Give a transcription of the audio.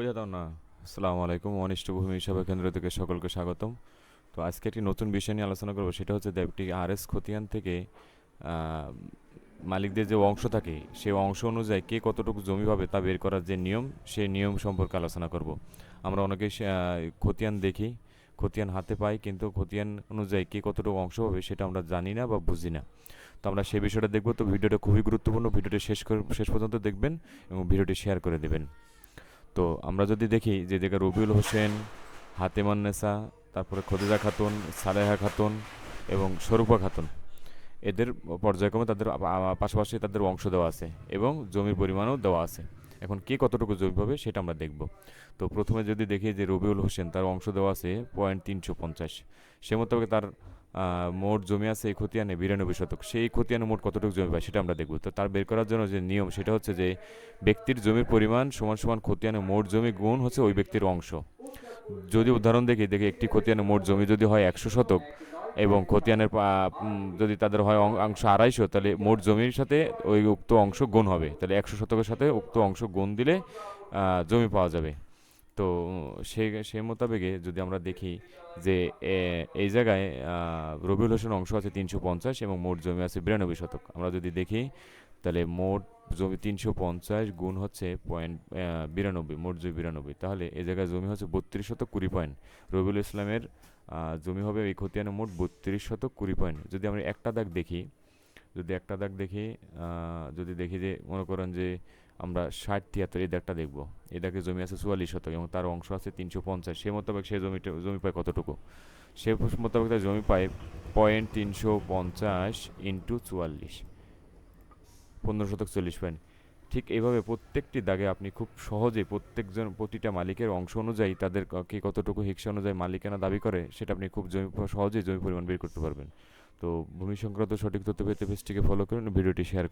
দাও না। আসসালামু আলাইকুম। অনিষ্ট ভূমি সেবা কেন্দ্র থেকে সকলকে স্বাগতম। তো আজকে একটি নতুন বিষয় নিয়ে আলোচনা করব, সেটা হচ্ছে যে একটি আরএস খতিয়ান থেকে আহ, মালিকদের যে অংশ থাকে সেই অংশ অনুযায়ী কে কতটুকু জমি পাবে তা বের করার যে নিয়ম, সেই নিয়ম সম্পর্কে আলোচনা করব। আমরা অনেকেই খতিয়ান দেখি, খতিয়ান হাতে পাই, কিন্তু খতিয়ান অনুযায়ী কে কতটুকু অংশ পাবে সেটা আমরা জানি না বা বুঝি না। তো আমরা সেই বিষয়টা দেখব। তো ভিডিওটা খুবই গুরুত্বপূর্ণ, ভিডিওটি শেষ পর্যন্ত দেখবেন এবং ভিডিওটি শেয়ার করে দেবেন। তো আমরা যদি দেখি যে জায়গায় রবিউল হোসেন, হাতেমান নেসা, তারপরে খদিজা খাতুন, সালেহা খাতুন এবং শরুফা খাতুন, এদের পর্যায়ক্রমে তাদের পাশাপাশি তাদের অংশ দেওয়া আছে এবং জমির পরিমাণও দেওয়া আছে। এখন কে কতটুকু জমি পাবে সেটা আমরা দেখব। তো প্রথমে যদি দেখি যে রবিউল হোসেন, তার অংশ দেওয়া আছে 0.350। সে মোতাবেক তার মোট জমি আছে এই খতিয়ানে 92 শতক। সেই খতিয়ানে মোট কতটুকু জমি পায় সেটা আমরা দেখব। তো তার বের করার জন্য যে নিয়ম, সেটা হচ্ছে যে ব্যক্তির জমির পরিমাণ সমান সমান খতিয়ানে মোট জমি গুণ হচ্ছে ওই ব্যক্তির অংশ। যদি উদাহরণ দেখি একটি খতিয়ানে মোট জমি যদি হয় 100 শতক এবং খতিয়ানের যদি তাদের হয় অংশ 250, তাহলে মোট জমির সাথে ওই উক্ত অংশ গুণ হবে, তাহলে 100 শতকের সাথে উক্ত অংশ গুণ দিলে জমি পাওয়া যাবে। তো সেই মোতাবেকে যদি আমরা দেখি যে এই জায়গায় রবিউল হোসেন অংশ আছে 350 এবং মোট জমি আছে 92 শতক। আমরা যদি দেখি তাহলে মোট জমি 350 গুণ হচ্ছে 0.92, মোট জমি 92, তাহলে এই জায়গায় জমি হচ্ছে 32 শতক 20 পয়েন্ট। রবিউল ইসলামের জমি হবে এই খতিয়ানে মোট 32 শতক 20 পয়েন্ট। যদি আমরা একটা দাগ দেখি, যদি একটা দাগ দেখি যদি দেখি যে মনে করেন যে আমরা 60-73 এই দাগটা দেখবো। এই দাগে জমি আছে 44 শতক এবং তার অংশ আছে 350। সে মোতাবেক সে জমি পায় কতটুকু? সে মোতাবেক তার জমি পায় 0.350 ইন্টু 44, 15 শতক 40 পয়েন্ট। ঠিক এইভাবে প্রত্যেকটি দাগে আপনি খুব সহজেই প্রতিটা মালিকের অংশ অনুযায়ী তাদের কে কতটুকু হিস্সা অনুযায়ী মালিকানা দাবি করে সেটা আপনি খুব সহজেই জমি পরিমাণ বের করতে পারবেন। তো ভূমি সংক্রান্ত সঠিক তথ্য পেতে পেজটিকে ফলো করুন, ভিডিওটি শেয়ার